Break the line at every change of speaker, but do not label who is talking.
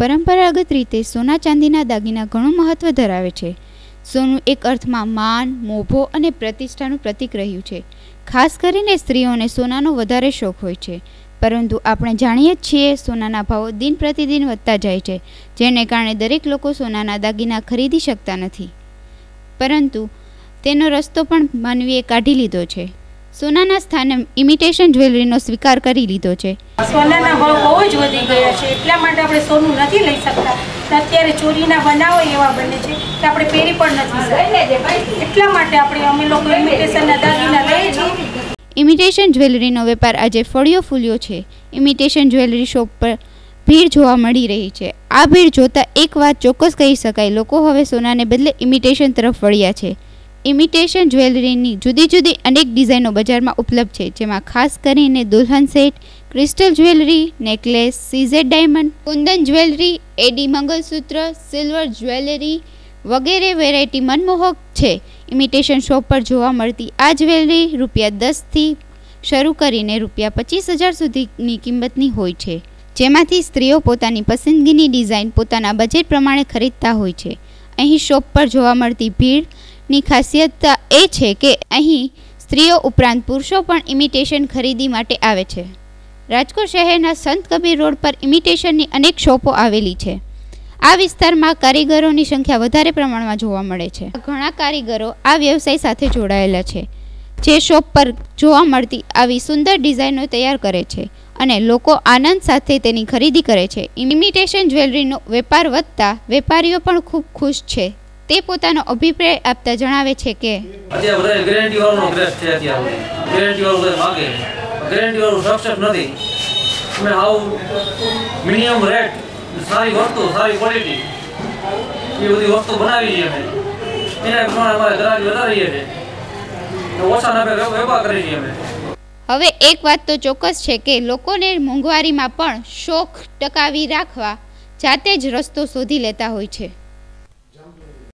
પરંપરાગત રીતે સોના ચાંદીના દાગીના ઘણું મહત્વ ધરાવે છે. સોનું એક અર્થમાં માન, મોભો અને પ્રતિષ્ઠાનું પ્રતીક રહ્યું છે. ખાસ કરીને સ્ત્રીઓને સોનાનો વધારે શોખ હોય છે. પરંતુ આપણે જાણીએ જ છીએ સોનાના ભાવો દિન પ્રતિદિન વધતા જાય છે, જેને કારણે દરેક લોકો સોનાના દાગીના ખરીદી શકતા નથી. પરંતુ તેનો રસ્તો પણ માનવીએ કાઢી લીધો છે. સોનાના સ્થાને ઇમિટેશન જ્વેલરીનો સ્વીકાર કરી લીધો છે.
સોનાના ભાવ બહુ જ વધી ગયા છે, એટલા માટે આપણે સોનું નથી લઈ શકતા. અત્યારે ચોરીના બનાવો એવા બને છે કે આપણે પહેરી પણ નથી શકતા. એટલા માટે અમે લોકો ઇમિટેશનના દાગીના લઈએ છીએ.
ઇમિટેશન જ્વેલરીનો વેપાર આજે ફળ્યો ફૂલ્યો છે. ઇમિટેશન જ્વેલરી શોપ પર ભીડ જોવા મળી રહી છે. આ ભીડ જોતા એક વાત ચોક્કસ કહી શકાય, લોકો હવે સોનાને બદલે ઇમિટેશન તરફ વળ્યા છે. ઇમિટેશન જ્વેલરીની જુદી જુદી અનેક ડિઝાઇનો બજારમાં ઉપલબ્ધ છે, જેમાં ખાસ કરીને દુલ્હન set, crystal jewellery, necklace, CZ diamond, kundan jewellery, AD mangalsutra, silver jewellery વગેરે વેરાયટી મનમોહક છે. ઇમિટેશન શોપ પર જોવા મળતી આ જ્વેલરી ₹10થી શરૂ કરીને ₹25,000 સુધીની કિંમતની હોય છે, જેમાંથી સ્ત્રીઓ પોતાની પસંદગીની ડિઝાઇન પોતાના બજેટ પ્રમાણે ખરીદતા હોય છે. અહીં શોપ પર જોવા મળતી ભીડની ખાસિયત એ છે કે અહીં સ્ત્રીઓ ઉપરાંત પુરુષો પણ ઇમિટેશન ખરીદી માટે આવે છે. રાજકોટ શહેરના સંત કબીર રોડ પર ઇમિટેશનની અનેક શોપો આવેલી છે. આ વિસ્તારમાં કારીગરોની સંખ્યા વધારે પ્રમાણમાં જોવા મળે છે. ઘણા કારીગરો આ વ્યવસાય સાથે જોડાયેલા છે, જે શોપ પર જોવા મળતી આવી સુંદર ડિઝાઇનો તૈયાર કરે છે અને લોકો આનંદ સાથે તેની ખરીદી કરે છે. ઇમિટેશન જ્વેલરીનો વેપાર વધતા વેપારીઓ પણ ખૂબ ખુશ છે. તે પોતાનો અભિપ્રાય આપતા જણાવે છે કે
સારી વસ્તુ, સારી ક્વોલિટી એ બધી વસ્તુ બનાવી છે અમે. એના પ્રમાણે અમારે ગ્રાહક વધારીએ છીએ, ઓછા નામે વેપાર કરીએ છીએ અમે.
હવે એક વાત તો ચોક્કસ છે કે લોકોને મોંઘવારીમાં પણ શોખ ટકાવી રાખવા જાતે જ રસ્તો શોધી લેતા હોય છે.